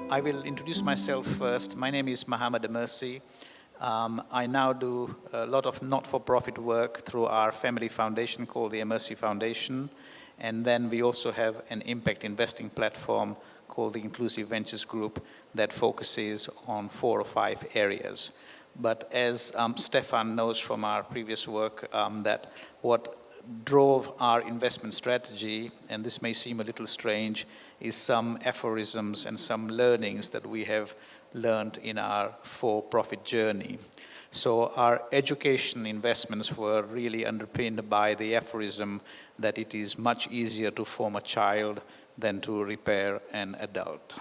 I will introduce myself first. My name is Mohammed Amersi. I now do a lot of not-for-profit work through our family foundation called the Amersi Foundation. And then we also have an impact investing platform called the Inclusive Ventures Group that focuses on 4 or 5 areas. But as Stefan knows from our previous work, that what drove our investment strategy, and this may seem a little strange, is some aphorisms and some learnings that we have learned in our for-profit journey. So our education investments were really underpinned by the aphorism that it is much easier to form a child than to repair an adult.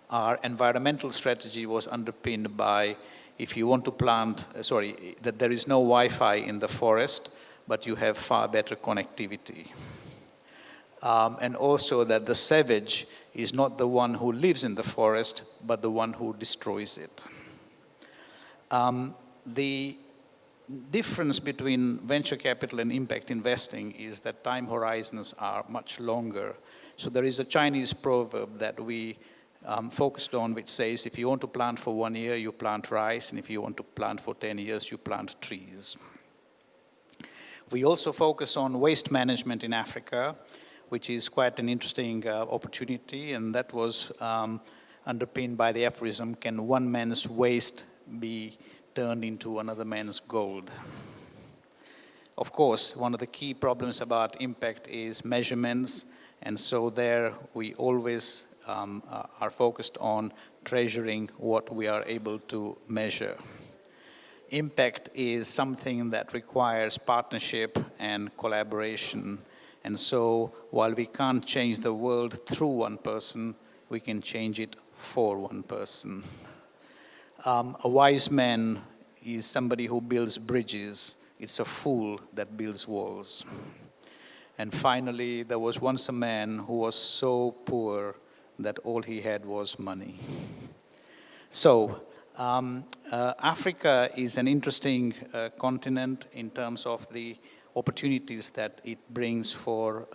Our environmental strategy was underpinned by, if you want to plant, that there is no Wi-Fi in the forest, but you have far better connectivity. And also that the savage is not the one who lives in the forest, but the one who destroys it. The difference between venture capital and impact investing is that time horizons are much longer. So there is a Chinese proverb that we focused on, which says, if you want to plant for 1 year, you plant rice, and if you want to plant for 10 years, you plant trees. We also focus on waste management in Africa, which is quite an interesting opportunity, and that was underpinned by the aphorism, can one man's waste be turned into another man's gold? Of course, one of the key problems about impact is measurements, and so there we always are focused on treasuring what we are able to measure. Impact is something that requires partnership and collaboration. And so while we can't change the world through one person, we can change it for one person. A wise man is somebody who builds bridges. It's a fool that builds walls. And finally, there was once a man who was so poor that all he had was money. So, Africa is an interesting continent in terms of the opportunities that it brings for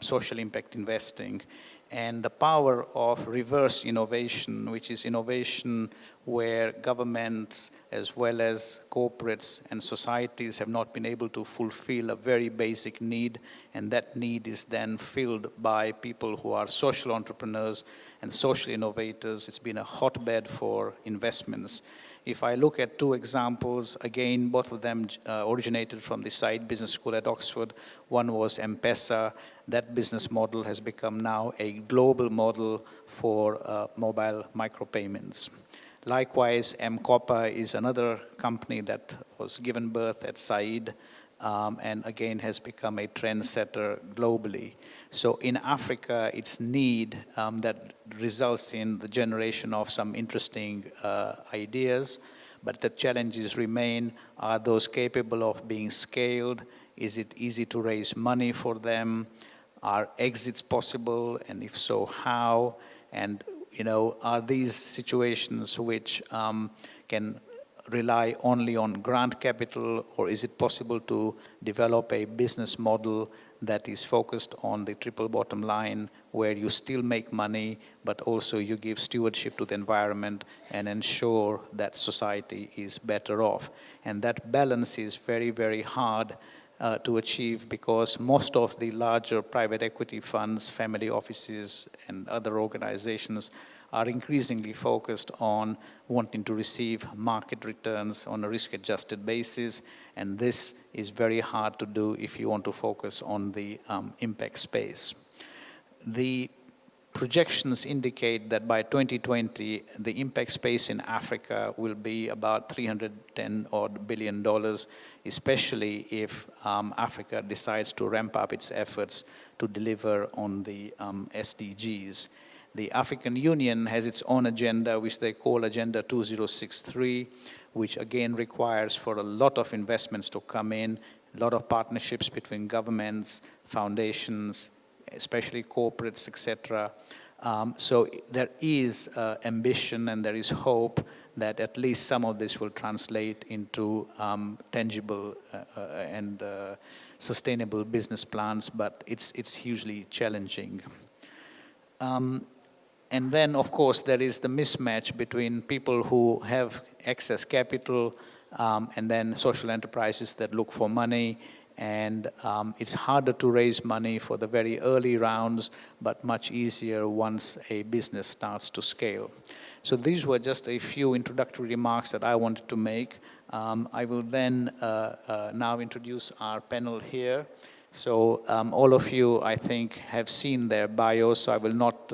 social impact investing, and the power of reverse innovation, which is innovation where governments as well as corporates and societies have not been able to fulfill a very basic need, and that need is then filled by people who are social entrepreneurs and social innovators. It's been a hotbed for investments. If I look at 2 examples, again, both of them originated from the Said Business School at Oxford. One was M-Pesa. That business model has become now a global model for mobile micropayments. Likewise, M-Kopa is another company that was given birth at Said, and again has become a trendsetter globally. So in Africa, it's need that results in the generation of some interesting ideas, but the challenges remain. Are those capable of being scaled? Is it easy to raise money for them? Are exits possible? And if so, how? And are these situations which can rely only on grant capital, or is it possible to develop a business model that is focused on the triple bottom line, where you still make money, but also you give stewardship to the environment and ensure that society is better off? And that balance is very, very hard to achieve, because most of the larger private equity funds, family offices, and other organizations are increasingly focused on wanting to receive market returns on a risk-adjusted basis, and this is very hard to do if you want to focus on the impact space. The projections indicate that by 2020, the impact space in Africa will be about $310 billion, especially if Africa decides to ramp up its efforts to deliver on the SDGs. The African Union has its own agenda, which they call Agenda 2063, which again requires for a lot of investments to come in, a lot of partnerships between governments, foundations, especially corporates, etc. So there is ambition and there is hope that at least some of this will translate into tangible and sustainable business plans, but it's hugely challenging. And then, of course, there is the mismatch between people who have excess capital and then social enterprises that look for money. And it's harder to raise money for the very early rounds, but much easier once a business starts to scale. So these were just a few introductory remarks that I wanted to make. I will then now introduce our panel here. So all of you, I think, have seen their bios, so I will not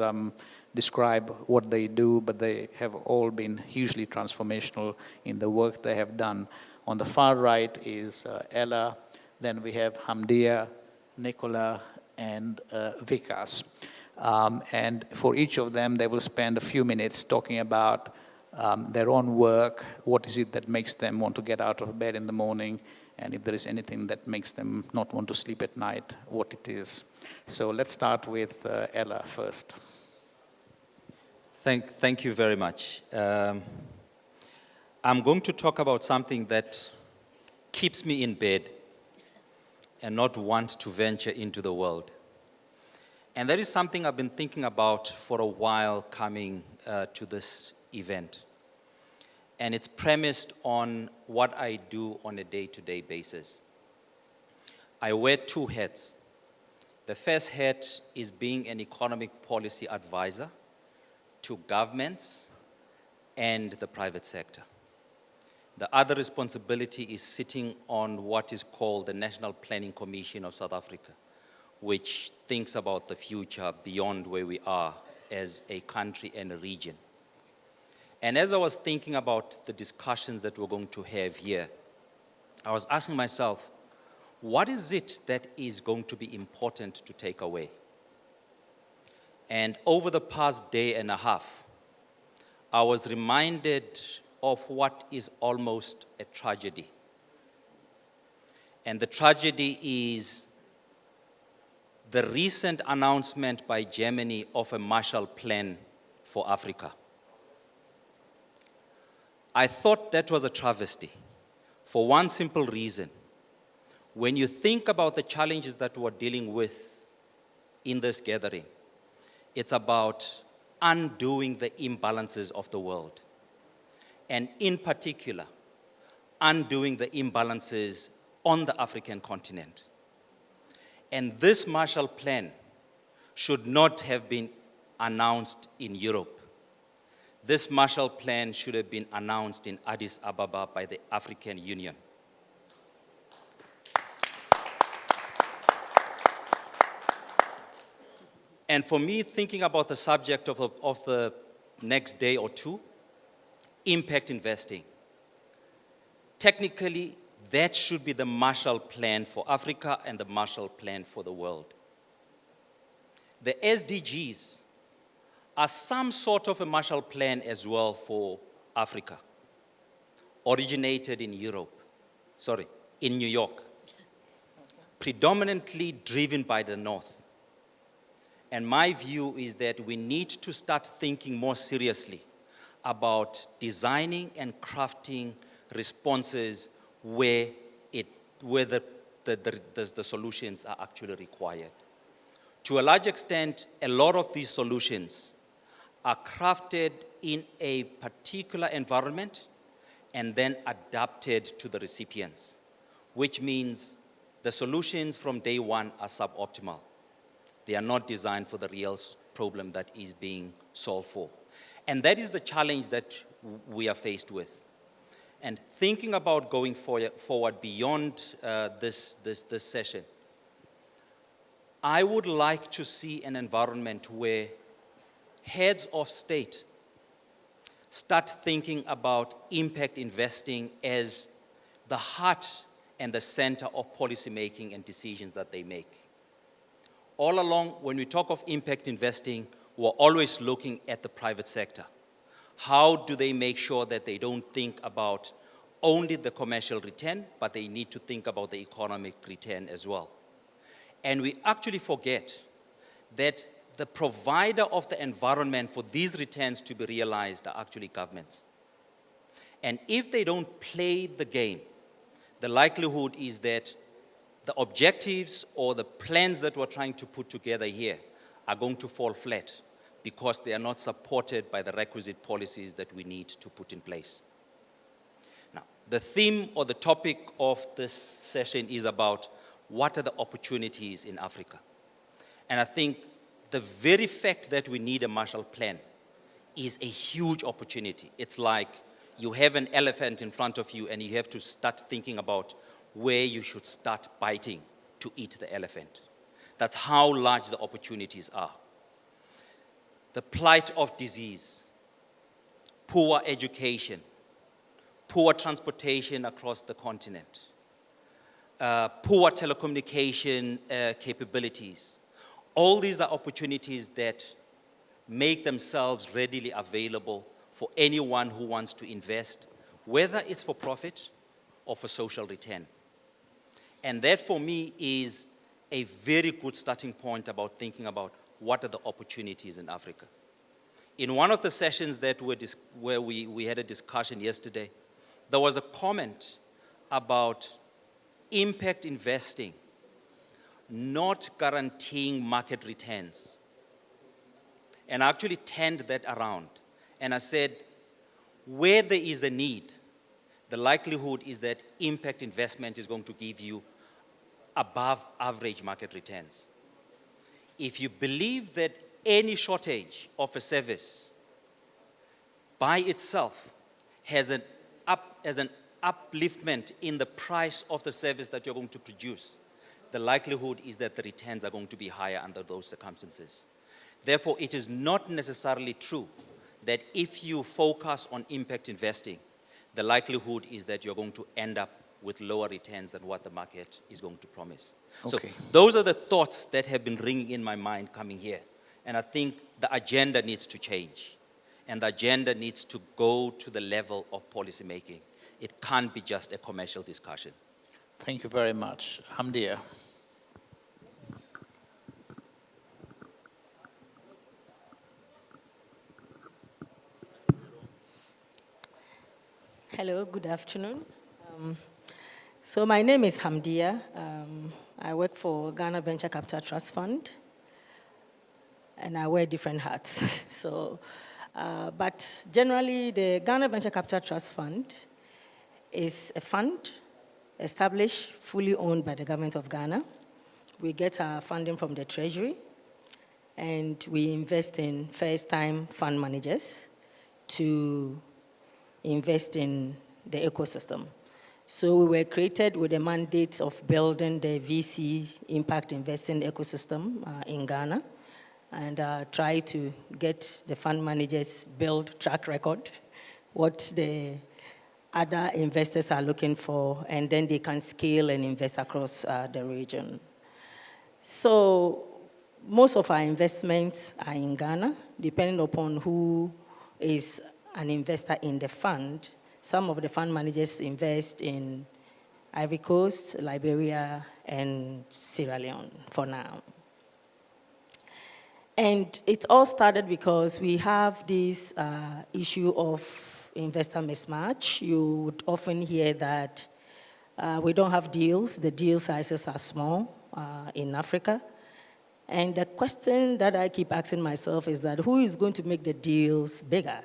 describe what they do, but they have all been hugely transformational in the work they have done. On the far right is Ella, then we have Hamdia, Nicola, and Vikas. And for each of them, they will spend a few minutes talking about their own work, what is it that makes them want to get out of bed in the morning, and if there is anything that makes them not want to sleep at night, what it is. So let's start with Ella first. Thank you very much. I'm going to talk about something that keeps me in bed and not want to venture into the world. And that is something I've been thinking about for a while coming to this event. And it's premised on what I do on a day-to-day basis. I wear two hats. The first hat is being an economic policy advisor to governments and the private sector. The other responsibility is sitting on what is called the National Planning Commission of South Africa, which thinks about the future beyond where we are as a country and a region. And as I was thinking about the discussions that we're going to have here, I was asking myself, what is it that is going to be important to take away? And over the past day and a half, I was reminded of what is almost a tragedy. And the tragedy is the recent announcement by Germany of a Marshall Plan for Africa. I thought that was a travesty for one simple reason. When you think about the challenges that we're dealing with in this gathering, it's about undoing the imbalances of the world. And in particular, undoing the imbalances on the African continent. And this Marshall Plan should not have been announced in Europe. This Marshall Plan should have been announced in Addis Ababa by the African Union. And for me, thinking about the subject of the next day or two, impact investing. Technically, that should be the Marshall Plan for Africa and the Marshall Plan for the world. The SDGs are some sort of a Marshall Plan as well for Africa, originated in in New York, predominantly driven by the North. And my view is that we need to start thinking more seriously about designing and crafting responses where the solutions are actually required. To a large extent, a lot of these solutions are crafted in a particular environment and then adapted to the recipients, which means the solutions from day one are suboptimal. They are not designed for the real problem that is being solved for. And that is the challenge that we are faced with. And thinking about going forward beyond this session, I would like to see an environment where heads of state start thinking about impact investing as the heart and the center of policy making and decisions that they make. All along, when we talk of impact investing, we're always looking at the private sector. How do they make sure that they don't think about only the commercial return, but they need to think about the economic return as well? And we actually forget that the provider of the environment for these returns to be realized are actually governments. And if they don't play the game, the likelihood is that the objectives or the plans that we're trying to put together here are going to fall flat because they are not supported by the requisite policies that we need to put in place. Now, the theme or the topic of this session is about what are the opportunities in Africa. And I think the very fact that we need a Marshall Plan is a huge opportunity. It's like you have an elephant in front of you and you have to start thinking about where you should start biting to eat the elephant. That's how large the opportunities are. The plight of disease, poor education, poor transportation across the continent, poor telecommunication capabilities. All these are opportunities that make themselves readily available for anyone who wants to invest, whether it's for profit or for social return. And that, for me, is a very good starting point about thinking about what are the opportunities in Africa. In one of the sessions that where we had a discussion yesterday, there was a comment about impact investing not guaranteeing market returns. And I actually turned that around. And I said, where there is a need, the likelihood is that impact investment is going to give you above average market returns. If you believe that any shortage of a service by itself has an upliftment in the price of the service that you're going to produce, the likelihood is that the returns are going to be higher under those circumstances. Therefore, it is not necessarily true that if you focus on impact investing, the likelihood is that you're going to end up with lower returns than what the market is going to promise. Okay. So those are the thoughts that have been ringing in my mind coming here. And I think the agenda needs to change. And the agenda needs to go to the level of policy making. It can't be just a commercial discussion. Thank you very much. Hamdia. Hello, good afternoon. So my name is Hamdia. I work for Ghana Venture Capital Trust Fund, and I wear different hats. But generally, the Ghana Venture Capital Trust Fund is a fund established, fully owned by the government of Ghana. We get our funding from the Treasury, and we invest in first-time fund managers to invest in the ecosystem. So we were created with a mandate of building the VC impact investing ecosystem in Ghana, and try to get the fund managers build track record, what the other investors are looking for, and then they can scale and invest across the region. So most of our investments are in Ghana, depending upon who is an investor in the fund. Some of the fund managers invest in Ivory Coast, Liberia, and Sierra Leone for now. And it all started because we have this issue of investor mismatch. You would often hear that we don't have deals. The deal sizes are small in Africa. And the question that I keep asking myself is that who is going to make the deals bigger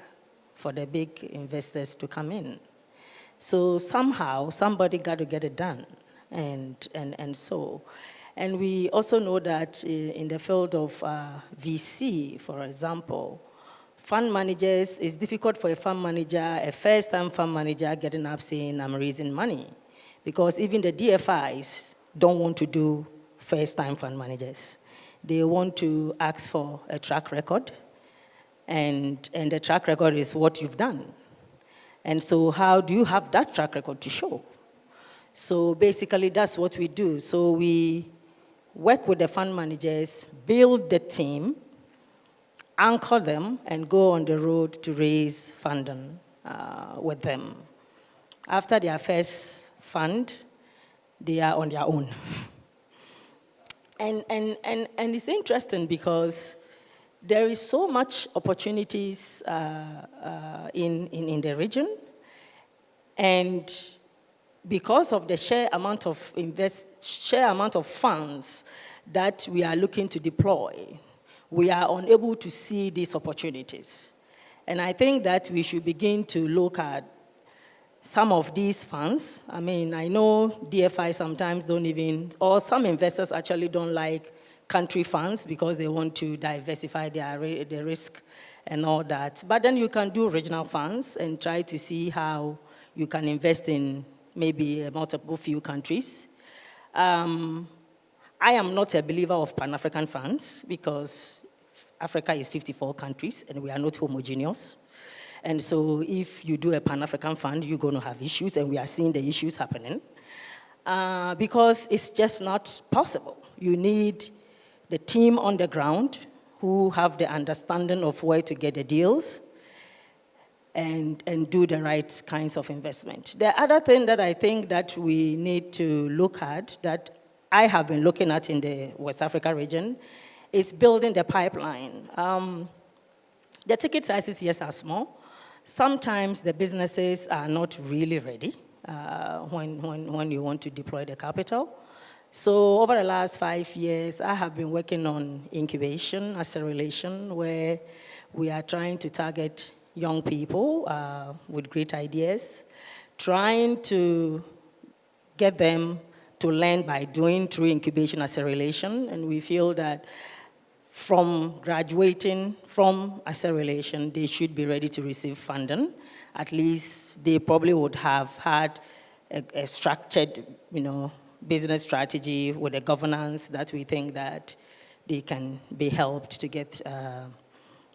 for the big investors to come in? So somehow, somebody got to get it done. And we also know that in the field of VC, for example, fund managers, it's difficult for a fund manager, a first-time fund manager getting up saying, I'm raising money. Because even the DFIs don't want to do first-time fund managers. They want to ask for a track record, and the track record is what you've done. And so how do you have that track record to show? So basically, that's what we do. So we work with the fund managers, build the team, anchor them, and go on the road to raise funding with them. After their first fund, they are on their own. And it's interesting because there is so much opportunities in the region, and because of the sheer amount of funds that we are looking to deploy, we are unable to see these opportunities. And I think that we should begin to look at some of these funds. I mean, I know DFI sometimes don't even, or some investors actually don't like country funds because they want to diversify their risk and all that. But then you can do regional funds and try to see how you can invest in maybe multiple few countries. I am not a believer of Pan-African funds because Africa is 54 countries and we are not homogeneous. And so if you do a Pan-African fund, you're going to have issues, and we are seeing the issues happening because it's just not possible. You need the team on the ground who have the understanding of where to get the deals and do the right kinds of investment. The other thing that I think that we need to look at, that I have been looking at in the West Africa region, is building the pipeline. The ticket sizes, yes, are small. Sometimes the businesses are not really ready when you want to deploy the capital. So over the last 5 years, I have been working on incubation, acceleration, where we are trying to target young people with great ideas, trying to get them to learn by doing through incubation, acceleration, and we feel that from graduating from acceleration, they should be ready to receive funding. At least they probably would have had a structured, business strategy with a governance that we think that they can be helped to get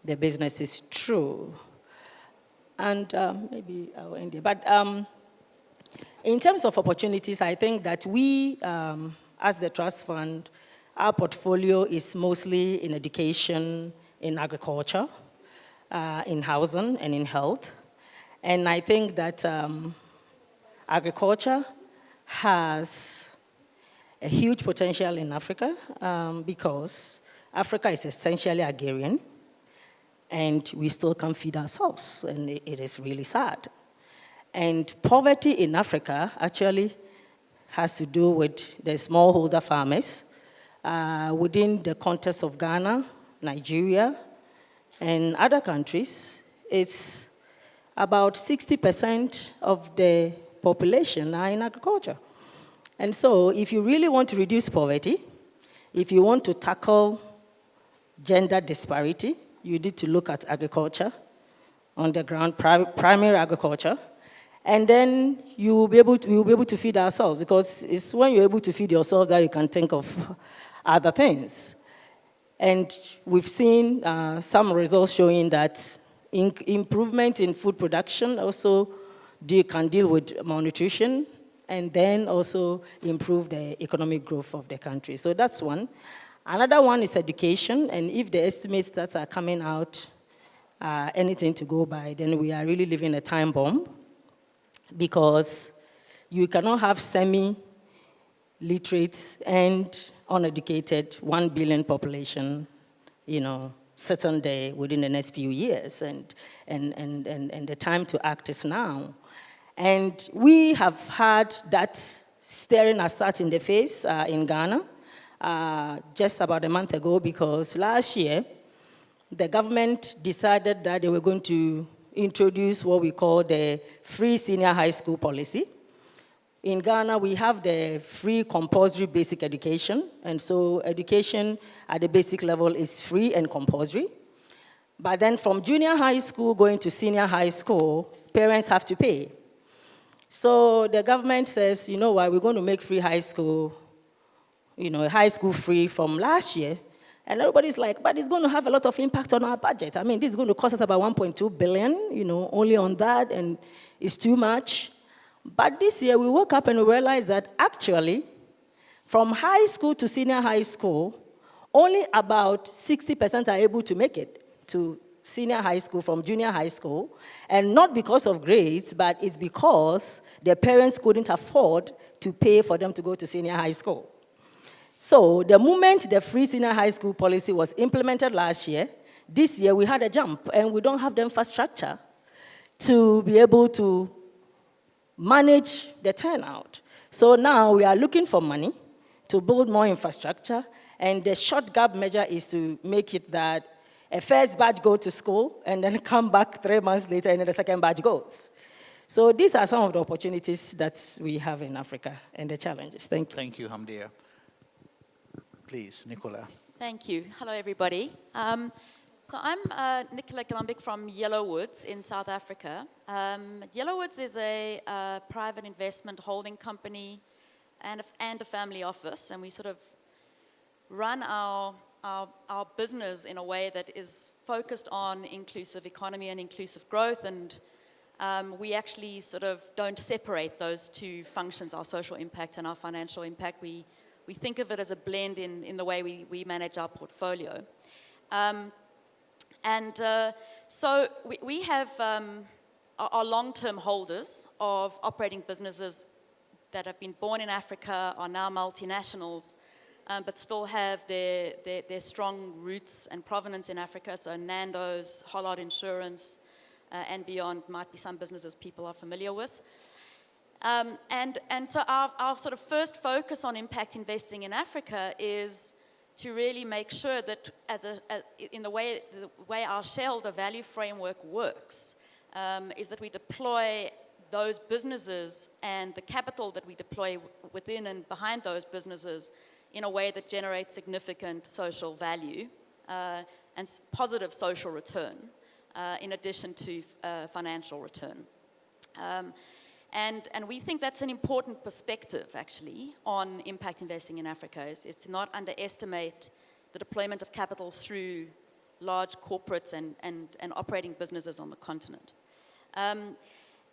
their businesses through. And maybe I'll end here. But in terms of opportunities, I think that we, as the trust fund, our portfolio is mostly in education, in agriculture, in housing, and in health. And I think that agriculture has a huge potential in Africa because Africa is essentially agrarian, and we still can't feed ourselves, and it is really sad. And poverty in Africa actually has to do with the smallholder farmers within the context of Ghana, Nigeria, and other countries. It's about 60% of the population are in agriculture. And so if you really want to reduce poverty, if you want to tackle gender disparity, you need to look at agriculture, on the ground, primary agriculture, and then we will be able to feed ourselves, because it's when you're able to feed yourself that you can think of other things. And we've seen some results showing that improvement in food production also can deal with malnutrition, and then also improve the economic growth of the country. So that's one. Another one is education, and if the estimates that are coming out are anything to go by, then we are really living a time bomb, because you cannot have semi-literate and uneducated 1 billion population, certain day within the next few years, and the time to act is now. And we have had that staring us in the face in Ghana just about a month ago, because last year, the government decided that they were going to introduce what we call the free senior high school policy. In Ghana, we have the free compulsory basic education, and so education at the basic level is free and compulsory. But then from junior high school going to senior high school, parents have to pay. So the government says, you know what, we're going to make free high school, high school free from last year. And everybody's like, but it's going to have a lot of impact on our budget. I mean, this is going to cost us about 1.2 billion, only on that, and it's too much. But this year, we woke up and we realized that actually, from high school to senior high school, only about 60% are able to make it to senior high school from junior high school, and not because of grades, but it's because their parents couldn't afford to pay for them to go to senior high school. So the moment the free senior high school policy was implemented last year, this year we had a jump, and we don't have the infrastructure to be able to manage the turnout. So now we are looking for money to build more infrastructure And the short gap measure is to make it that a first batch go to school and then come back 3 months later and then the second batch goes. So these are some of the opportunities that we have in Africa and the challenges. Thank you. Thank you, Hamdia. Please, Nicola. Thank you. Hello, everybody. So I'm Nicola Glambik from Yellowwoods in South Africa. Yellowwoods is a private investment holding company and a family office, and we sort of run our business in a way that is focused on inclusive economy and inclusive growth, and we actually sort of don't separate those two functions, our social impact and our financial impact. We think of it as a blend in the way we manage our portfolio. So we have our long-term holders of operating businesses that have been born in Africa, are now multinationals, but still have their strong roots and provenance in Africa. So Nando's, Hollard Insurance, and beyond might be some businesses people are familiar with. And so our sort of first focus on impact investing in Africa is to really make sure that in the way our shareholder value framework works, is that we deploy those businesses and the capital that we deploy within and behind those businesses in a way that generates significant social value and positive social return, in addition to financial return. And we think that's an important perspective, actually, on impact investing in Africa, is to not underestimate the deployment of capital through large corporates and operating businesses on the continent.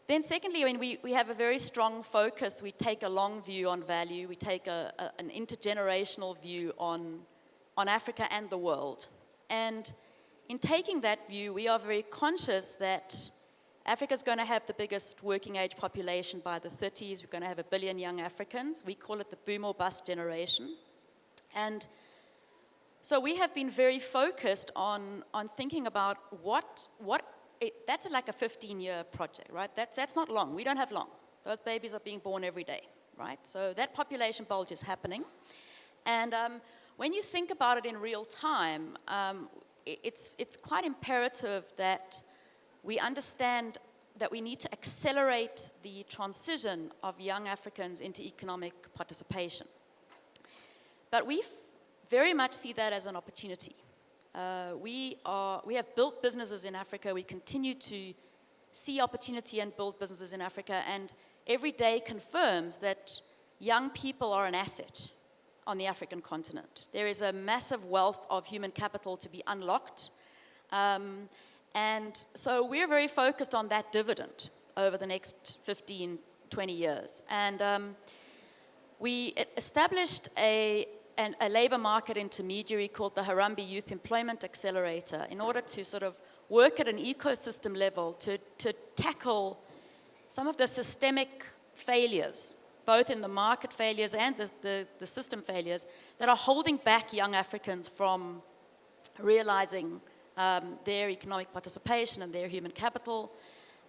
Then secondly, I mean, we have a very strong focus. We take a long view on value. We take an intergenerational view on Africa and the world. And in taking that view, we are very conscious that Africa's going to have the biggest working age population by the 30s. We're going to have 1 billion young Africans. We call it the boom or bust generation. And so we have been very focused on thinking about that's like a 15-year project, right? That's not long. We don't have long. Those babies are being born every day, right? So that population bulge is happening. And when you think about it in real time, it's quite imperative that we understand that we need to accelerate the transition of young Africans into economic participation. But we very much see that as an opportunity. We have built businesses in Africa. We continue to see opportunity and build businesses in Africa, and every day confirms that young people are an asset on the African continent. There is a massive wealth of human capital to be unlocked. And so we're very focused on that dividend over the next 15, 20 years. And we established a labor market intermediary called the Harambee Youth Employment Accelerator in order to sort of work at an ecosystem level to tackle some of the systemic failures, both in the market failures and the system failures, that are holding back young Africans from realizing their economic participation and their human capital.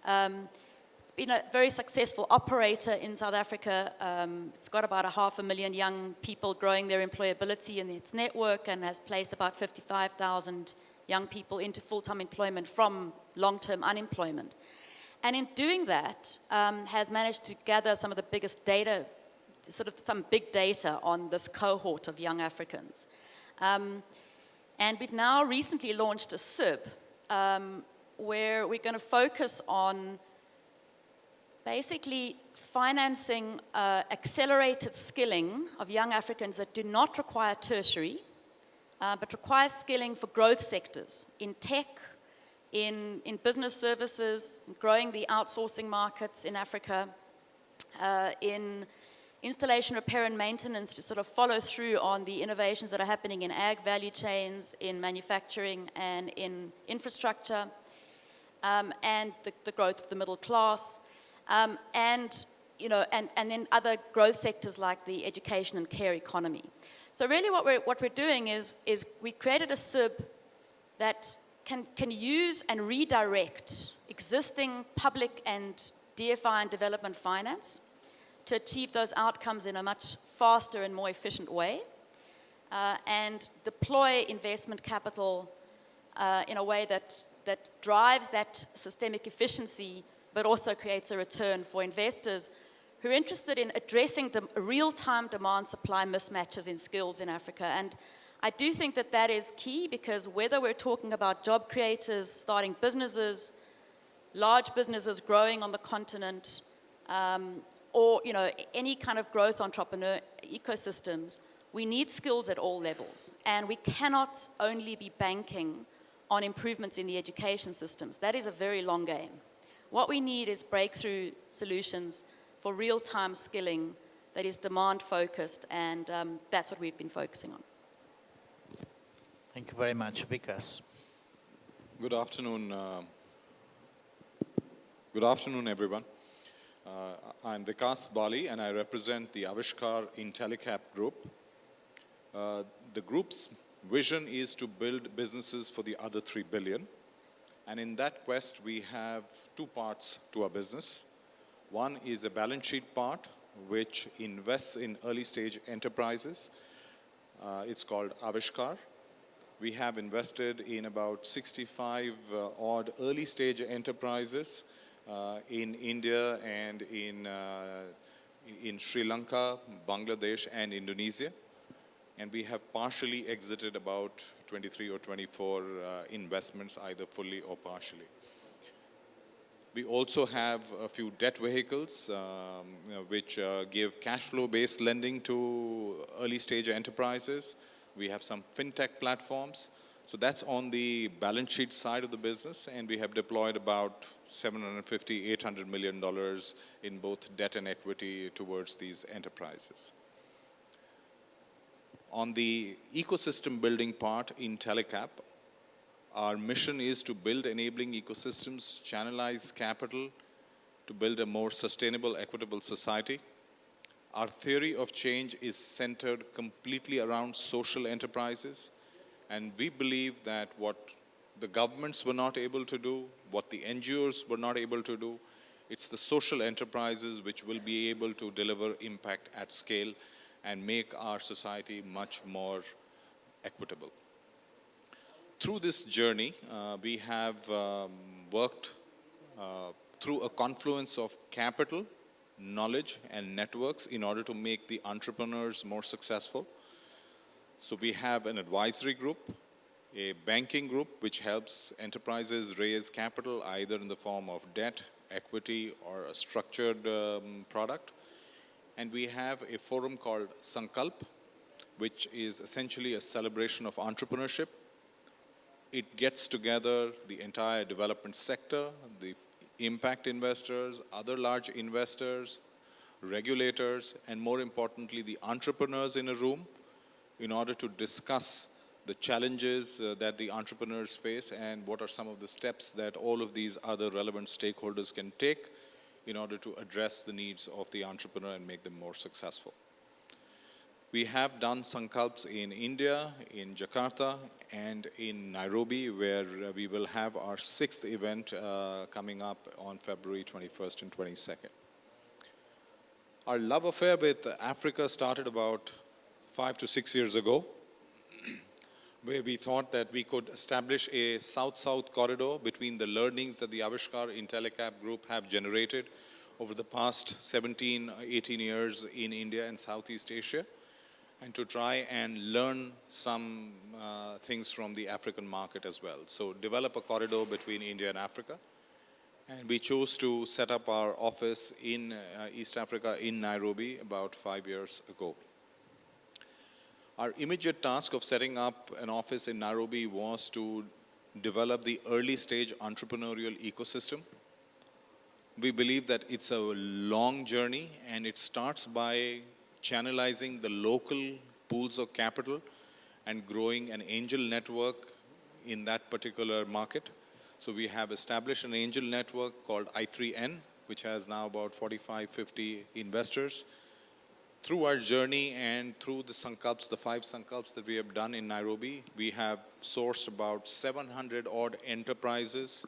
It's been a very successful operator in South Africa. It's got about 500,000 young people growing their employability in its network, and has placed about 55,000 young people into full-time employment from long-term unemployment. And in doing that, has managed to gather some of the biggest data, sort of some big data on this cohort of young Africans. And we've now recently launched a SIB, where we're going to focus on basically financing accelerated skilling of young Africans that do not require tertiary, but require skilling for growth sectors in tech, in business services, growing the outsourcing markets in Africa, in installation, repair, and maintenance, to sort of follow through on the innovations that are happening in ag value chains, in manufacturing, and in infrastructure, and the growth of the middle class, and then other growth sectors like the education and care economy. So really what we're doing is we created a SIB that can use and redirect existing public and DFI and development finance to achieve those outcomes in a much faster and more efficient way. and deploy investment capital in a way that drives that systemic efficiency, but also creates a return for investors who are interested in addressing real-time demand-supply mismatches in skills in Africa. And I do think that that is key, because whether we're talking about job creators starting businesses, large businesses growing on the continent, or any kind of growth entrepreneur ecosystems, we need skills at all levels. And we cannot only be banking on improvements in the education systems. That is a very long game. What we need is breakthrough solutions for real-time skilling that is demand-focused, and that's what we've been focusing on. Thank you very much. Vikas. Good afternoon. Good afternoon, everyone. I'm Vikas Bali, and I represent the Avishkar Intellicap Group. The group's vision is to build businesses for the other 3 billion. And in that quest, we have 2 parts to our business. One is a balance sheet part, which invests in early stage enterprises. It's called Avishkar. We have invested in about 65 odd early stage enterprises in India and in Sri Lanka, Bangladesh, and Indonesia. And we have partially exited about 23 or 24 investments, either fully or partially. We also have a few debt vehicles which give cash flow based lending to early stage enterprises. We have some fintech platforms. So that's on the balance sheet side of the business, and we have deployed about $750, $800 million in both debt and equity towards these enterprises. On the ecosystem building part in Telecap, our mission is to build enabling ecosystems, channelize capital to build a more sustainable, equitable society. Our theory of change is centered completely around social enterprises, and we believe that what the governments were not able to do, what the NGOs were not able to do, it's the social enterprises which will be able to deliver impact at scale and make our society much more equitable. Through this journey, we have worked through a confluence of capital, knowledge, and networks in order to make the entrepreneurs more successful. So we have an advisory group, a banking group, which helps enterprises raise capital either in the form of debt, equity, or a structured product. And we have a forum called Sankalp, which is essentially a celebration of entrepreneurship. It gets together the entire development sector, the impact investors, other large investors, regulators, and more importantly, the entrepreneurs in a room in order to discuss the challenges that the entrepreneurs face and what are some of the steps that all of these other relevant stakeholders can take in order to address the needs of the entrepreneur and make them more successful. We have done Sankalps in India, in Jakarta, and in Nairobi, where we will have our 6th event coming up on February 21st and 22nd. Our love affair with Africa started about 5 to 6 years ago, where we thought that we could establish a South-South corridor between the learnings that the Avishkar Intellicap Group have generated over the past 17, 18 years in India and Southeast Asia, and to try and learn some things from the African market as well. So develop a corridor between India and Africa. And we chose to set up our office in East Africa in Nairobi about 5 years ago. Our immediate task of setting up an office in Nairobi was to develop the early stage entrepreneurial ecosystem. We believe that it's a long journey, and it starts by channelizing the local pools of capital and growing an angel network in that particular market. So we have established an angel network called I3N, which has now about 45, 50 investors. Through our journey and through the Sankalps, the 5 Sankalps that we have done in Nairobi, we have sourced about 700 odd enterprises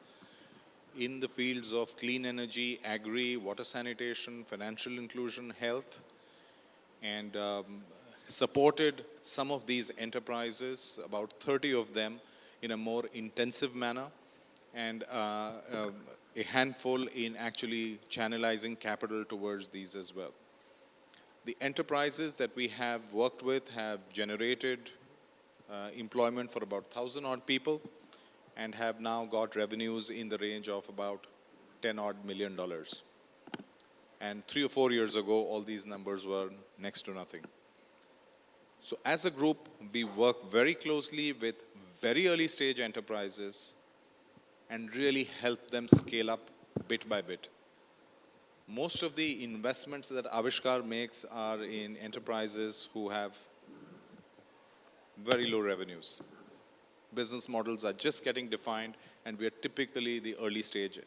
in the fields of clean energy, agri, water sanitation, financial inclusion, health. And supported some of these enterprises, about 30 of them, in a more intensive manner, and a handful in actually channelizing capital towards these as well. The enterprises that we have worked with have generated employment for about 1,000 odd people and have now got revenues in the range of about $10 odd million. And 3 or 4 years ago, all these numbers were next to nothing. So as a group, we work very closely with very early stage enterprises and really help them scale up bit by bit. Most of the investments that Avishkar makes are in enterprises who have very low revenues. Business models are just getting defined, and we are typically the early stage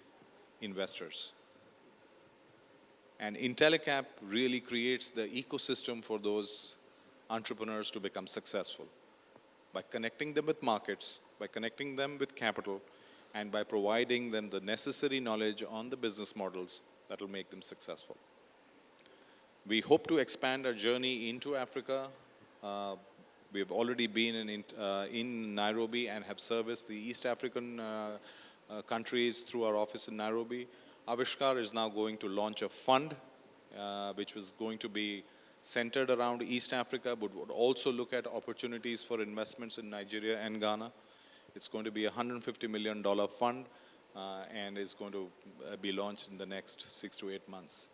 investors. And Intellicap really creates the ecosystem for those entrepreneurs to become successful by connecting them with markets, by connecting them with capital, and by providing them the necessary knowledge on the business models that will make them successful. We hope to expand our journey into Africa. We have already been in Nairobi and have serviced the East African countries through our office in Nairobi. Avishkar is now going to launch a fund which was going to be centered around East Africa, but would also look at opportunities for investments in Nigeria and Ghana. It's going to be a $150 million fund and is going to be launched in the next 6 to 8 months.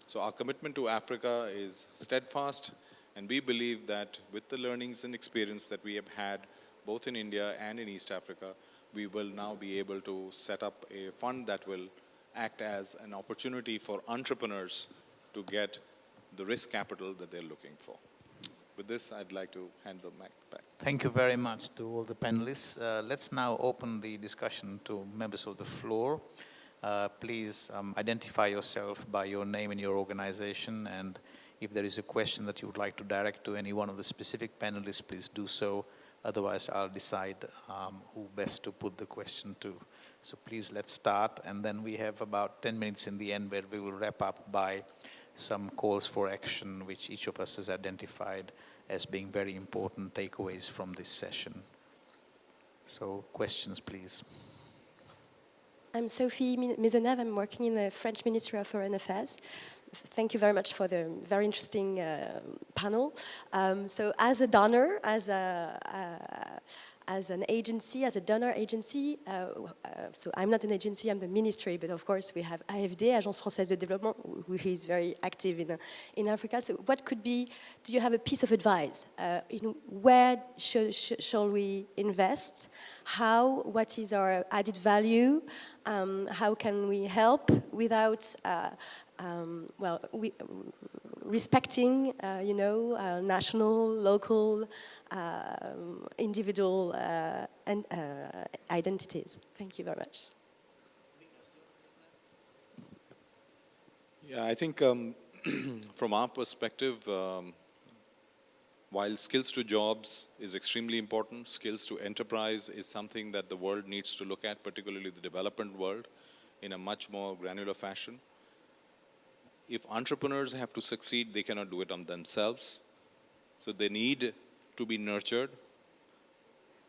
So our commitment to Africa is steadfast, and we believe that with the learnings and experience that we have had both in India and in East Africa, we will now be able to set up a fund that will act as an opportunity for entrepreneurs to get the risk capital that they're looking for. With this, I'd like to hand the mic back. Thank you very much to all the panelists. Let's now open the discussion to members of the floor. Please identify yourself by your name and your organization, and if there is a question that you would like to direct to any one of the specific panelists, please do so. Otherwise, I'll decide who best to put the question to. So please, let's start, and then we have about 10 minutes in the end where we will wrap up by some calls for action, which each of us has identified as being very important takeaways from this session. So questions, please. I'm Sophie Maisonneuve. I'm working in the French Ministry of Foreign Affairs. Thank you very much for the very interesting panel. So as a donor, as an agency, as a donor agency, so I'm not an agency, I'm the ministry, but of course we have AFD, Agence Française de Développement, who is very active in Africa. So what could be, do you have a piece of advice? In where shall we invest? How, what is our added value? How can we help without, respecting, national, local, individual identities. Thank you very much. Yeah, I think from our perspective, while skills to jobs is extremely important, skills to enterprise is something that the world needs to look at, particularly the development world, in a much more granular fashion. If entrepreneurs have to succeed, they cannot do it on themselves. So they need to be nurtured.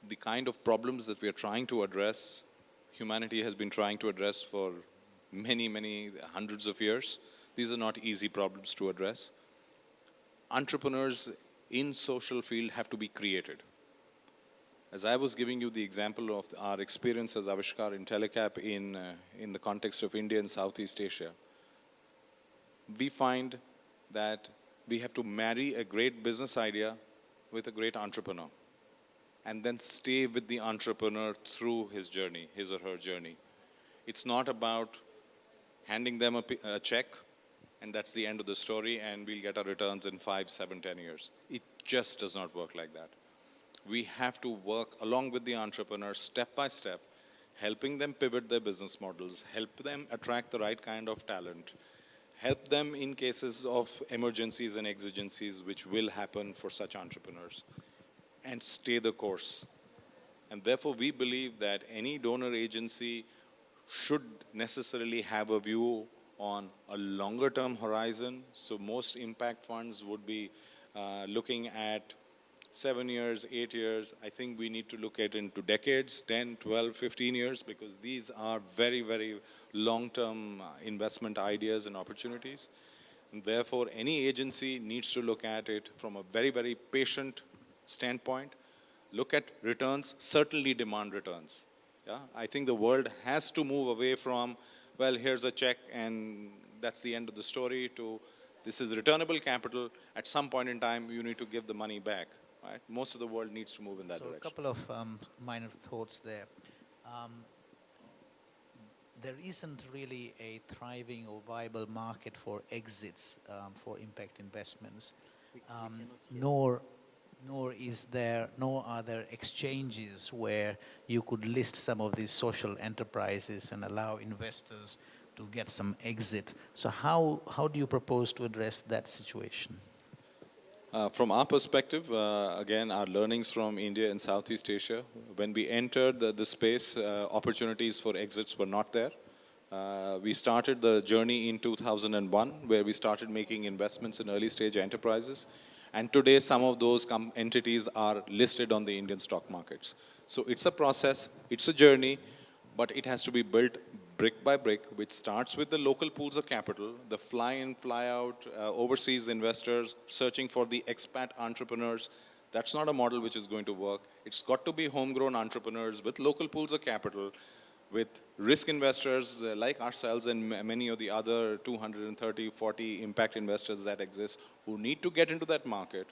The kind of problems that we are trying to address, humanity has been trying to address for many, many hundreds of years. These are not easy problems to address. Entrepreneurs in social field have to be created. As I was giving you the example of our experience as Avishkar Intellicap in the context of India and Southeast Asia, we find that we have to marry a great business idea with a great entrepreneur and then stay with the entrepreneur through his journey, his or her journey. It's not about handing them a check and that's the end of the story and we'll get our returns in 5, 7, 10 years. It just does not work like that. We have to work along with the entrepreneur step by step, helping them pivot their business models, help them attract the right kind of talent, help them in cases of emergencies and exigencies which will happen for such entrepreneurs, and stay the course. And therefore, we believe that any donor agency should necessarily have a view on a longer term horizon. So most impact funds would be looking at 7 years, 8 years. I think we need to look at into decades, 10, 12, 15 years, because these are very, very long-term investment ideas and opportunities. And therefore, any agency needs to look at it from a very, very patient standpoint. Look at returns, certainly demand returns. Yeah? I think the world has to move away from, well, here's a check and that's the end of the story, to this is returnable capital. At some point in time, you need to give the money back. Right? Most of the world needs to move in that So direction. a couple of minor thoughts there. There isn't really a thriving or viable market for exits for impact investments, nor are there exchanges where you could list some of these social enterprises and allow investors to get some exit. So how do you propose to address that situation? From our perspective, again, our learnings from India and Southeast Asia, when we entered the space, opportunities for exits were not there. We started the journey in 2001, where we started making investments in early stage enterprises. And today, some of those entities are listed on the Indian stock markets. So it's a process, it's a journey, but it has to be built brick by brick, which starts with the local pools of capital, the fly in, fly out, overseas investors searching for the expat entrepreneurs. That's not a model which is going to work. It's got to be homegrown entrepreneurs with local pools of capital, with risk investors like ourselves and many of the other 230, 40 impact investors that exist, who need to get into that market,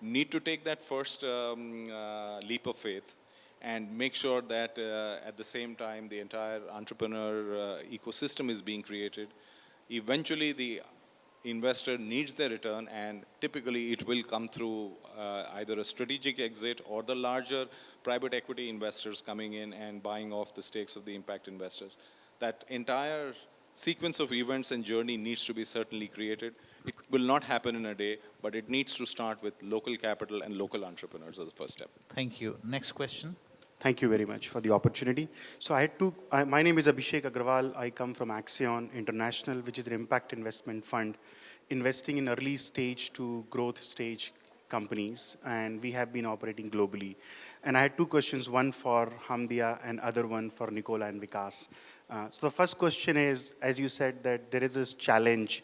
need to take that first leap of faith, and make sure that at the same time the entire entrepreneur ecosystem is being created. Eventually the investor needs their return, and typically it will come through either a strategic exit or the larger private equity investors coming in and buying off the stakes of the impact investors. That entire sequence of events and journey needs to be certainly created. It will not happen in a day, but it needs to start with local capital and local entrepreneurs as the first step. Thank you. Next question. Thank you very much for the opportunity. So my name is Abhishek Agrawal. I come from Axion International, which is an impact investment fund investing in early stage to growth stage companies. And we have been operating globally. And I had two questions, one for Hamdia and other one for Nicola and Vikas. So the first question is, as you said, that there is this challenge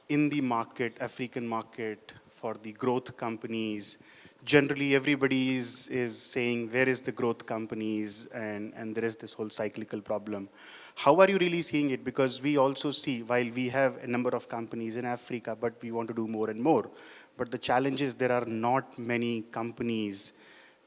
in the market, African market, for the growth companies. Generally, everybody is saying, where is the growth companies? And there is this whole cyclical problem. How are you really seeing it? Because we also see, while we have a number of companies in Africa, but we want to do more and more. But the challenge is there are not many companies,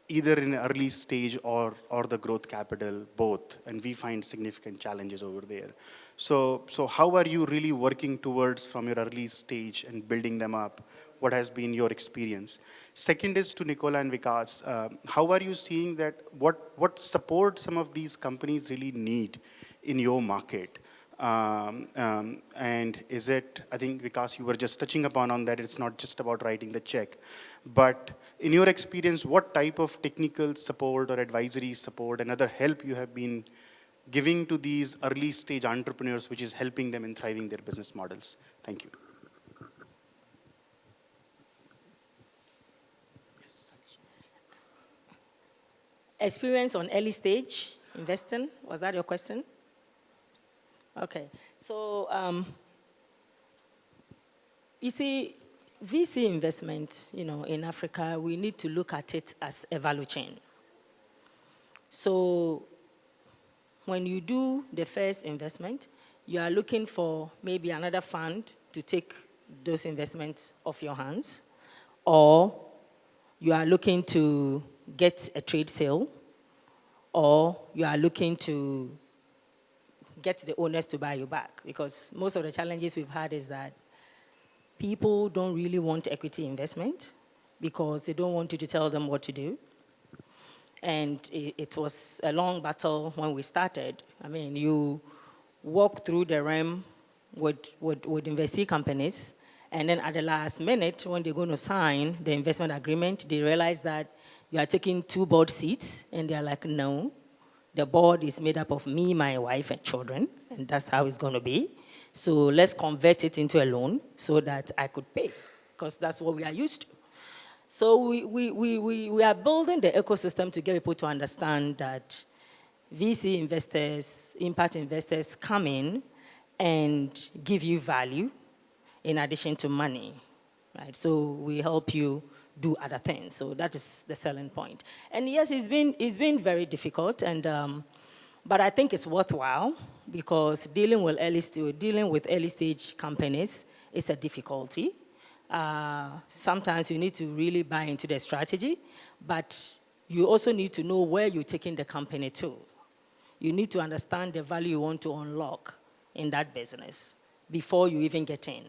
either in early stage or the growth capital, both. And we find significant challenges over there. So how are you really working towards from your early stage and building them up? What has been your experience? Second is to Nicola and Vikas. How are you seeing that, what support some of these companies really need in your market? And is it, I think Vikas, you were just touching upon on that, it's not just about writing the check. But in your experience, what type of technical support or advisory support and other help you have been giving to these early stage entrepreneurs, which is helping them in thriving their business models? Thank you. Experience on early stage investing, was that your question? Okay, so you see, VC investment, in Africa, we need to look at it as a value chain. So when you do the first investment, you are looking for maybe another fund to take those investments off your hands, or you are looking to get a trade sale, or you are looking to get the owners to buy you back. Because most of the challenges we've had is that people don't really want equity investment because they don't want you to tell them what to do. And it was a long battle when we started. I mean, you walk through the realm with investee companies, and then at the last minute, when they're going to sign the investment agreement, they realize that you are taking 2 board seats, and they're like, no, the board is made up of me, my wife, and children, and that's how it's going to be. So let's convert it into a loan so that I could pay. because that's what we are used to. So we are building the ecosystem to get people to understand that VC investors, impact investors come in and give you value in addition to money, right? So we help you do other things. So that is the selling point. And yes, it's been very difficult, and but I think it's worthwhile because dealing with early stage companies is a difficulty. Sometimes you need to really buy into the strategy, but you also need to know where you're taking the company to. You need to understand the value you want to unlock in that business before you even get in.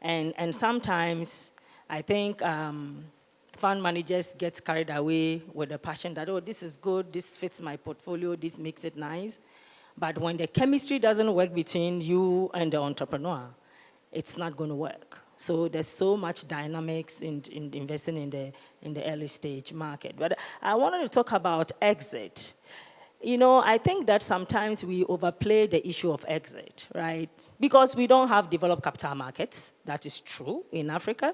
And sometimes I think fund managers get carried away with the passion that, oh, this is good, this fits my portfolio, this makes it nice. But when the chemistry doesn't work between you and the entrepreneur, it's not going to work. So there's so much dynamics in investing in the early stage market. But I wanted to talk about exit. You know, I think that sometimes we overplay the issue of exit, right? Because we don't have developed capital markets. That is true in Africa.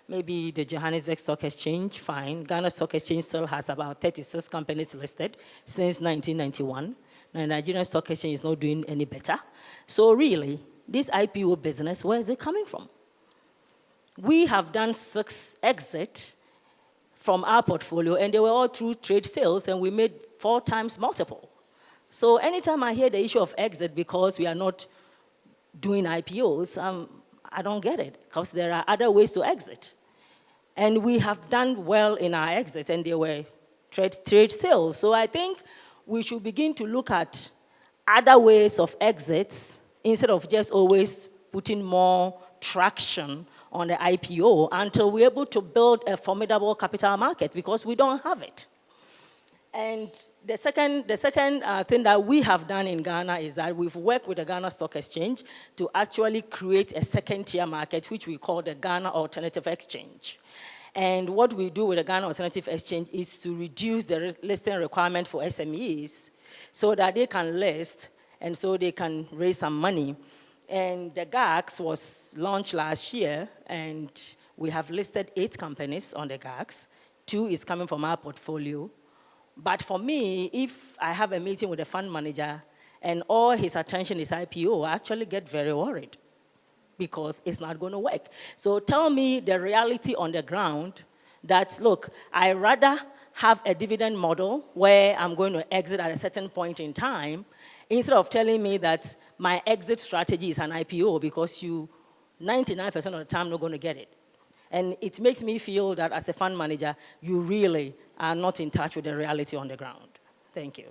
Maybe the Johannesburg Stock Exchange, fine. Ghana Stock Exchange still has about 36 companies listed since 1991. The Nigerian Stock Exchange is not doing any better. So really, this IPO business, where is it coming from? We have done 6 exits from our portfolio, and they were all through trade sales, and we made 4 times multiple. So anytime I hear the issue of exit because we are not doing IPOs, I don't get it, because there are other ways to exit. And we have done well in our exit, and they were trade sales. So I think we should begin to look at other ways of exits instead of just always putting more traction on the IPO until we're able to build a formidable capital market, because we don't have it. And the second thing that we have done in Ghana is that we've worked with the Ghana Stock Exchange to actually create a second-tier market, which we call the Ghana Alternative Exchange. And what we do with the Ghana Alternative Exchange is to reduce the listing requirement for SMEs so that they can list and so they can raise some money. And the GAX was launched last year, and we have listed 8 companies on the GAX. 2 is coming from our portfolio. But for me, if I have a meeting with a fund manager and all his attention is IPO, I actually get very worried because it's not going to work. So tell me the reality on the ground that, look, I rather have a dividend model where I'm going to exit at a certain point in time instead of telling me that my exit strategy is an IPO, because you 99% of the time not going to get it. And it makes me feel that as a fund manager, you really are not in touch with the reality on the ground. Thank you.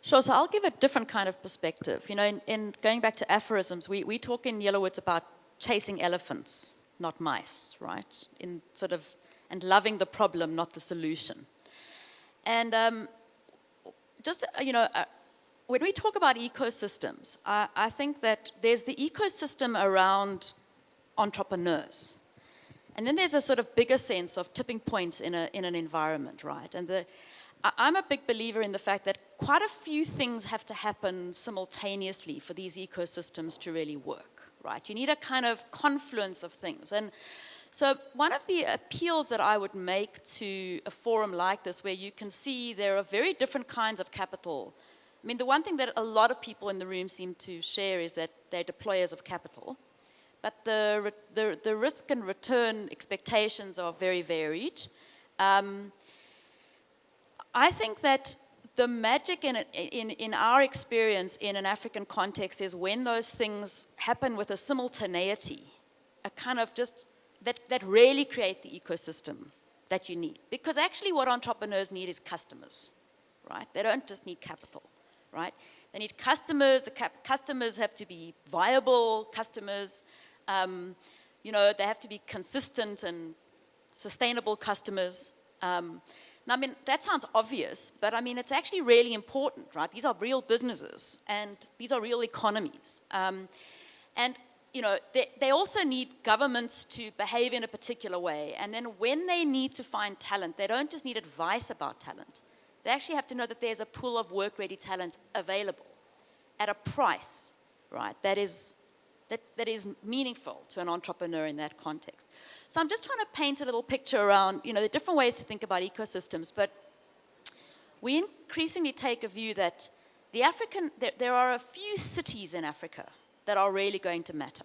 Sure, so I'll give a different kind of perspective. You know, in going back to aphorisms, we talk in Yellowwoods about chasing elephants, not mice, right? In sort of, and loving the problem, not the solution. And when we talk about ecosystems, I think that there's the ecosystem around entrepreneurs. And then there's a sort of bigger sense of tipping points in an environment, right? And I'm a big believer in the fact that quite a few things have to happen simultaneously for these ecosystems to really work, right? You need a kind of confluence of things. And so one of the appeals that I would make to a forum like this, where you can see there are very different kinds of capital. I mean, the one thing that a lot of people in the room seem to share is that they're deployers of capital. But the risk and return expectations are very varied. I think that the magic in our experience in an African context is when those things happen with a simultaneity, a kind of just, that really create the ecosystem that you need. Because actually what entrepreneurs need is customers, right? They don't just need capital, right? They need customers. Customers have to be viable customers. You know, they have to be consistent and sustainable customers. Now, I mean, that sounds obvious, but I mean, it's actually really important, right? These are real businesses, and these are real economies. And, you know, they also need governments to behave in a particular way. And then when they need to find talent, they don't just need advice about talent. They actually have to know that there's a pool of work-ready talent available at a price, right, that is that is meaningful to an entrepreneur in that context. So I'm just trying to paint a little picture around, you know, the different ways to think about ecosystems, but we increasingly take a view that there are a few cities in Africa that are really going to matter.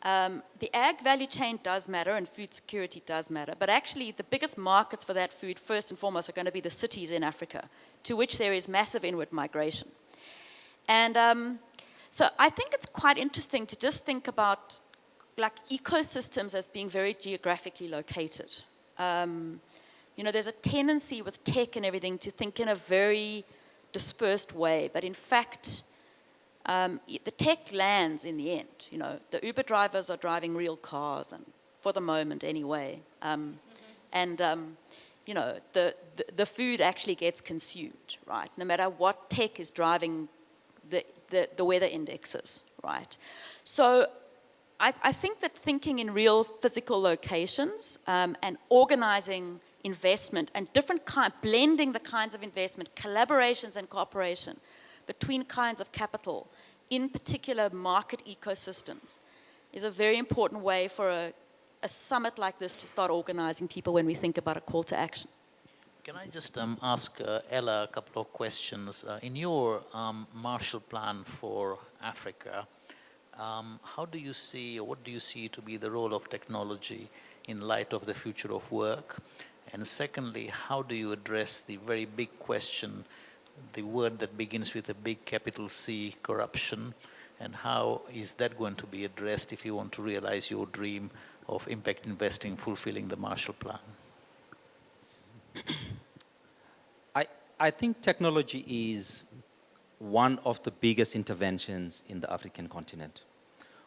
The ag value chain does matter and food security does matter, but actually the biggest markets for that food, first and foremost, are going to be the cities in Africa, to which there is massive inward migration. And so I think it's quite interesting to just think about like ecosystems as being very geographically located. You know, there's a tendency with tech and everything to think in a very dispersed way, but in fact, the tech lands in the end. You know, the Uber drivers are driving real cars, and for the moment anyway. You know, the food actually gets consumed, right? No matter what tech is driving the weather indexes, right? So I think that thinking in real physical locations and organizing investment and blending the kinds of investment, collaborations and cooperation between kinds of capital in particular market ecosystems is a very important way for a summit like this to start organizing people when we think about a call to action. Can I just ask Ella a couple of questions? In your Marshall Plan for Africa, how do you see, or what do you see to be the role of technology in light of the future of work? And secondly, how do you address the very big question, the word that begins with a big capital C, corruption, and how is that going to be addressed if you want to realize your dream of impact investing, fulfilling the Marshall Plan? I think technology is one of the biggest interventions in the African continent.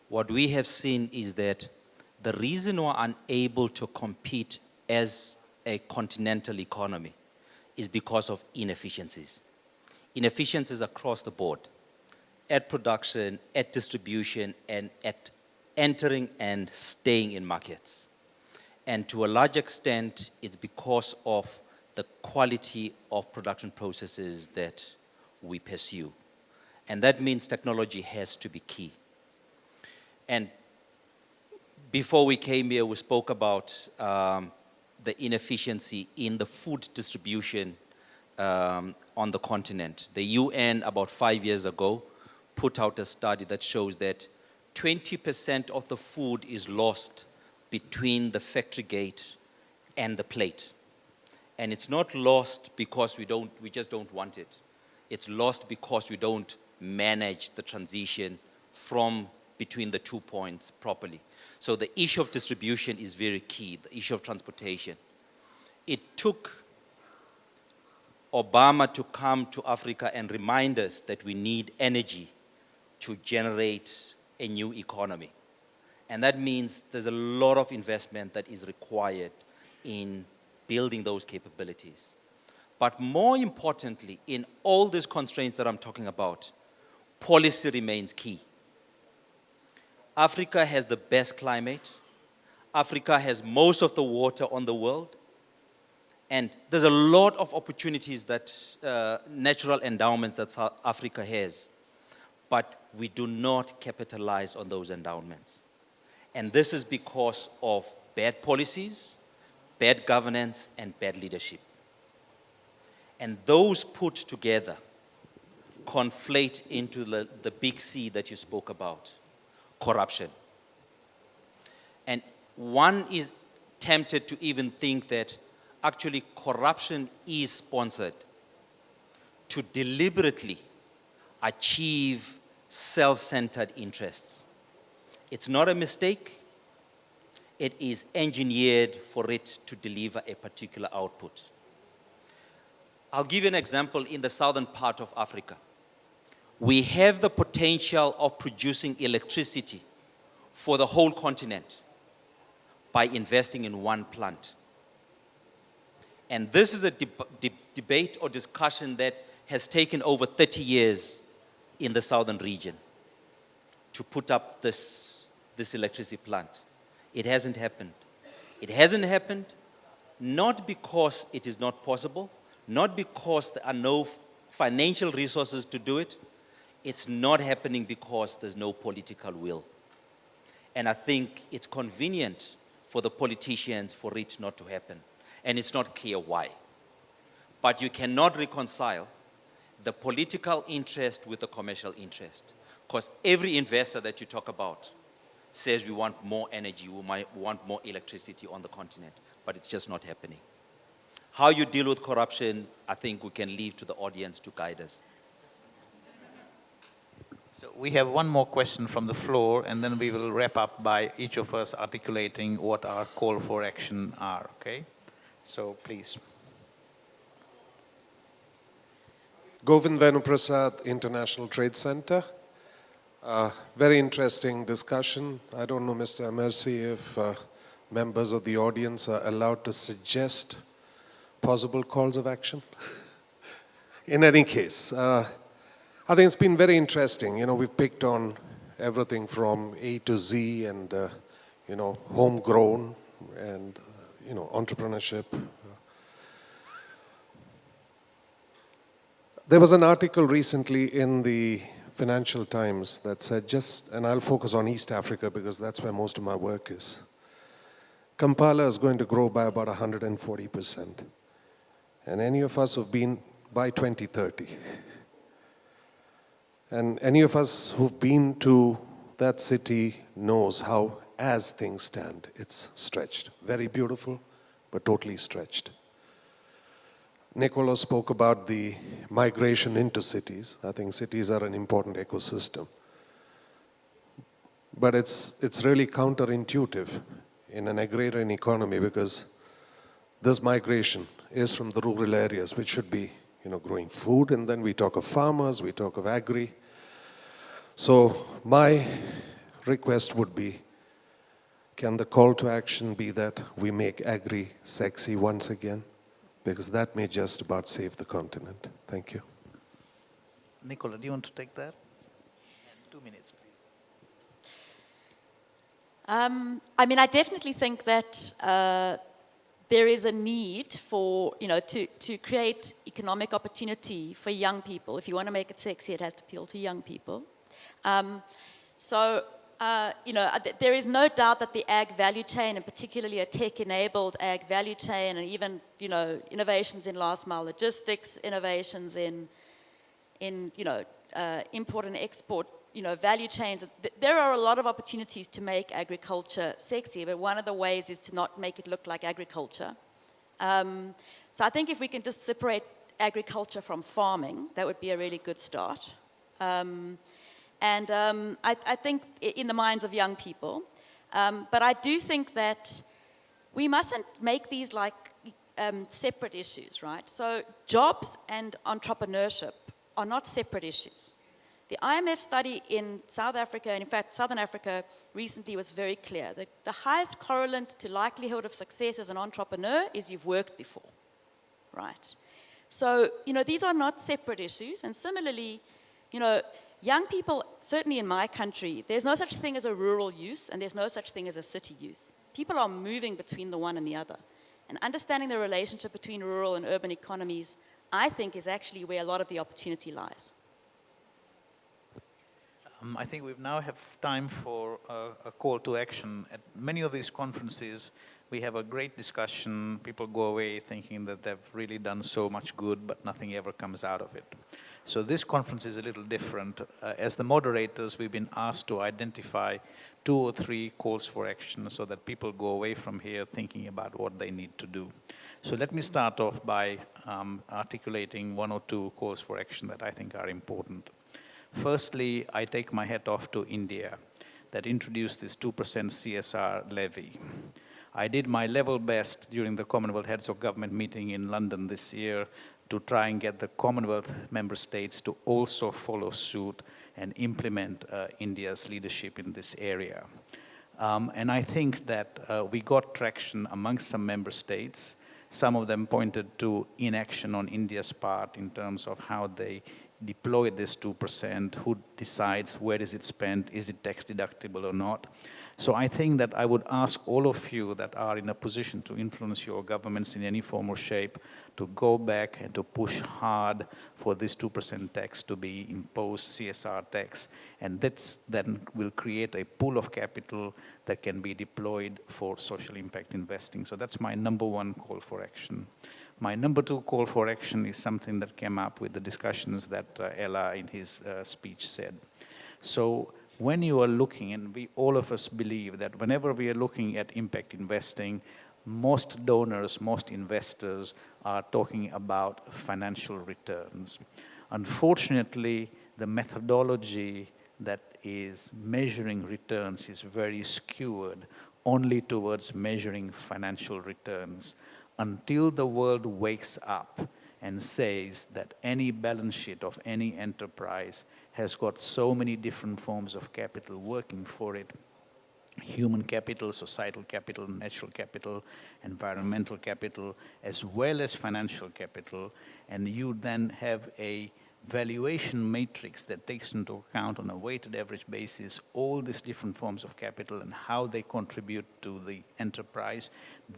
What we have seen is that the reason we're unable to compete as a continental economy is because of inefficiencies. Inefficiencies across the board, at production, at distribution, and at entering and staying in markets. And to a large extent, it's because of the quality of production processes that we pursue. And that means technology has to be key. And before we came here, we spoke about the inefficiency in the food distribution on the continent. The UN, about 5 years ago, put out a study that shows that 20% of the food is lost between the factory gate and the plate. And it's not lost because we just don't want it. It's lost because we don't manage the transition from between the 2 points properly. So the issue of distribution is very key, the issue of transportation. It took Obama to come to Africa and remind us that we need energy to generate a new economy. And that means there's a lot of investment that is required in building those capabilities. But more importantly, in all these constraints that I'm talking about, policy remains key. Africa has the best climate. Africa has most of the water on the world. And there's a lot of opportunities that natural endowments that South Africa has. But we do not capitalize on those endowments. And this is because of bad policies, bad governance, and bad leadership. And those put together conflate into the big C that you spoke about, corruption. And one is tempted to even think that actually corruption is sponsored to deliberately achieve self-centered interests. It's not a mistake. It is engineered for it to deliver a particular output. I'll give you an example in the southern part of Africa. We have the potential of producing electricity for the whole continent by investing in one plant. And this is a debate or discussion that has taken over 30 years in the southern region to put up this electricity plant. It hasn't happened. It hasn't happened not because it is not possible, not because there are no financial resources to do it. it's not happening because there's no political will. And I think it's convenient for the politicians for it not to happen. And it's not clear why. But you cannot reconcile the political interest with the commercial interest. Because every investor that you talk about says we want more energy, we want more electricity on the continent, but it's just not happening. How you deal with corruption, I think we can leave to the audience to guide us. So we have one more question from the floor, and then we will wrap up by each of us articulating what our call for action are, okay? So please. Govind Venuprasad, International Trade Center. Very interesting discussion. I don't know, Mr. Amersi, if members of the audience are allowed to suggest possible calls of action. In any case, I think it's been very interesting. You know, we've picked on everything from A to Z and, you know, homegrown and, you know, entrepreneurship. There was an article recently in the Financial Times that said and I'll focus on East Africa because that's where most of my work is. Kampala is going to grow by about 140%. And any of us who've been by 2030. And any of us who've been to that city knows how, as things stand, it's stretched. Very beautiful, but totally stretched. Nicola spoke about the migration into cities. I think cities are an important ecosystem. But it's really counterintuitive in an agrarian economy because this migration is from the rural areas, which should be, you know, growing food, and then we talk of farmers, we talk of agri. So my request would be, can the call to action be that we make agri sexy once again? Because that may just about save the continent. Thank you. Nicola, do you want to take that? 2 minutes, please. I mean, I definitely think that there is a need for, you know, to create economic opportunity for young people. If you want to make it sexy, it has to appeal to young people. You know, there is no doubt that the ag value chain, and particularly a tech-enabled ag value chain, and even, you know, innovations in last-mile logistics, innovations in you know, import and export, you know, value chains. There are a lot of opportunities to make agriculture sexy, but one of the ways is to not make it look like agriculture. So I think if we can just separate agriculture from farming, that would be a really good start. I think in the minds of young people. But I do think that we mustn't make these like separate issues, right? So jobs and entrepreneurship are not separate issues. The IMF study in South Africa, and in fact, Southern Africa recently was very clear. The highest correlate to likelihood of success as an entrepreneur is you've worked before, right? So, you know, these are not separate issues. And similarly, you know, young people, certainly in my country, there's no such thing as a rural youth and there's no such thing as a city youth. People are moving between the one and the other. And understanding the relationship between rural and urban economies, I think, is actually where a lot of the opportunity lies. I think we now have time for a call to action. At many of these conferences, we have a great discussion. People go away thinking that they've really done so much good, but nothing ever comes out of it. So this conference is a little different. As the moderators, we've been asked to identify 2 or 3 calls for action so that people go away from here thinking about what they need to do. So let me start off by articulating 1 or 2 calls for action that I think are important. Firstly, I take my hat off to India that introduced this 2% CSR levy. I did my level best during the Commonwealth Heads of Government meeting in London this year to try and get the Commonwealth member states to also follow suit and implement India's leadership in this area. And I think that we got traction amongst some member states. Some of them pointed to inaction on India's part in terms of how they deploy this 2%, who decides where is it spent, is it tax deductible or not. So I think that I would ask all of you that are in a position to influence your governments in any form or shape to go back and to push hard for this 2% tax to be imposed, CSR tax, and that then will create a pool of capital that can be deployed for social impact investing. So that's my number one call for action. My number two call for action is something that came up with the discussions that Ella in his speech said. So when you are looking, and all of us believe that whenever we are looking at impact investing, most donors, most investors are talking about financial returns. Unfortunately, the methodology that is measuring returns is very skewed only towards measuring financial returns. Until the world wakes up and says that any balance sheet of any enterprise has got so many different forms of capital working for it, human capital, societal capital, natural capital, environmental capital, as well as financial capital, and you then have a valuation matrix that takes into account on a weighted average basis all these different forms of capital and how they contribute to the enterprise,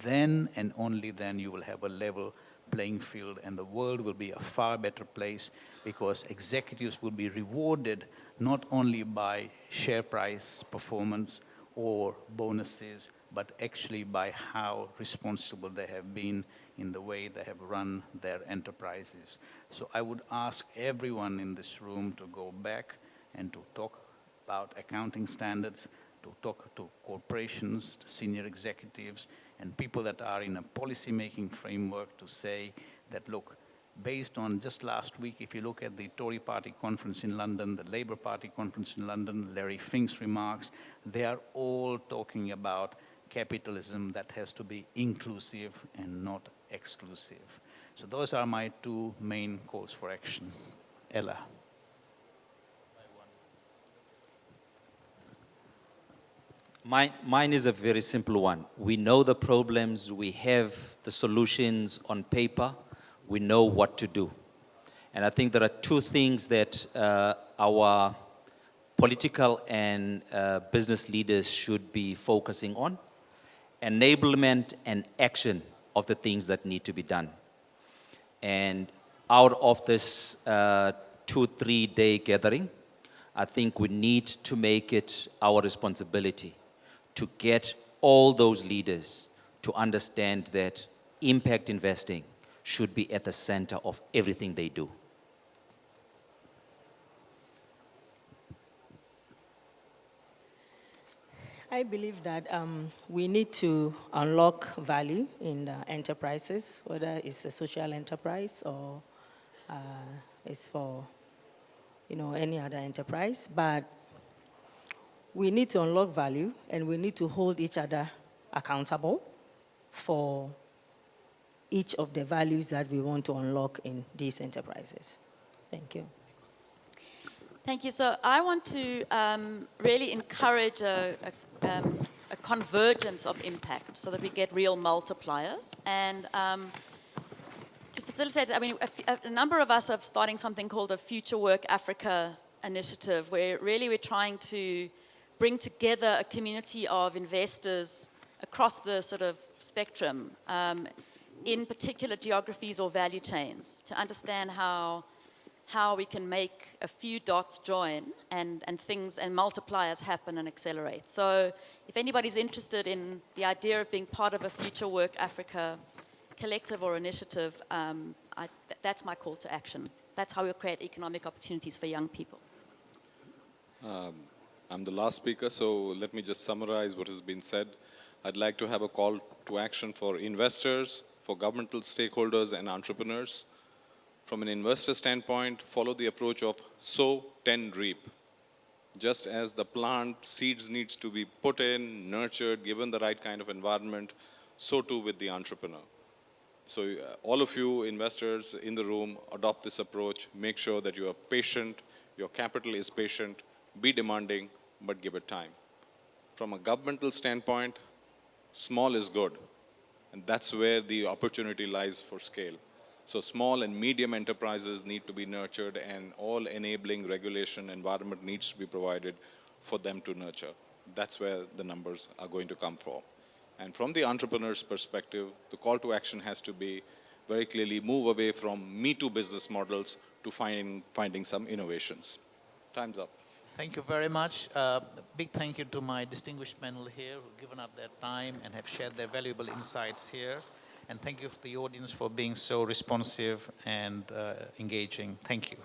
then and only then you will have a level playing field, and the world will be a far better place because executives will be rewarded not only by share price performance or bonuses, but actually by how responsible they have been in the way they have run their enterprises. So I would ask everyone in this room to go back and to talk about accounting standards, to talk to corporations, to senior executives, and people that are in a policy-making framework to say that, look, based on just last week, if you look at the Tory party conference in London, the Labour Party conference in London, Larry Fink's remarks, they are all talking about capitalism that has to be inclusive and not exclusive. So those are my two main calls for action. Ella. Mine is a very simple one. We know the problems, we have the solutions on paper, we know what to do. And I think there are two things that our political and business leaders should be focusing on: enablement and action of the things that need to be done. And out of this 2-3 day gathering, I think we need to make it our responsibility to get all those leaders to understand that impact investing should be at the center of everything they do. I believe that we need to unlock value in enterprises, whether it's a social enterprise or it's for any other enterprise. But we need to unlock value, and we need to hold each other accountable for each of the values that we want to unlock in these enterprises. Thank you. Thank you. So I want to really encourage a convergence of impact so that we get real multipliers. And to facilitate that, I mean, a number of us are starting something called a Future Work Africa initiative, where really we're trying to bring together a community of investors across the sort of spectrum in particular geographies or value chains to understand how we can make a few dots join and things and multipliers happen and accelerate. So if anybody's interested in the idea of being part of a Future Work Africa collective or initiative, that's my call to action. That's how we'll create economic opportunities for young people. I'm the last speaker, so let me just summarize what has been said. I'd like to have a call to action for investors, for governmental stakeholders and entrepreneurs. From an investor standpoint, follow the approach of sow, tend, reap. Just as the plant seeds needs to be put in, nurtured, given the right kind of environment, so too with the entrepreneur. So all of you investors in the room, adopt this approach. Make sure that you are patient, your capital is patient, be demanding, but give it time. From a governmental standpoint, small is good, and that's where the opportunity lies for scale. So small and medium enterprises need to be nurtured, and all enabling regulation environment needs to be provided for them to nurture. that's where the numbers are going to come from. And from the entrepreneur's perspective, the call to action has to be very clearly move away from Me Too business models to finding some innovations. Time's up. Thank you very much. Big thank you to my distinguished panel here who've given up their time and have shared their valuable insights here. And thank you to the audience for being so responsive and engaging. Thank you.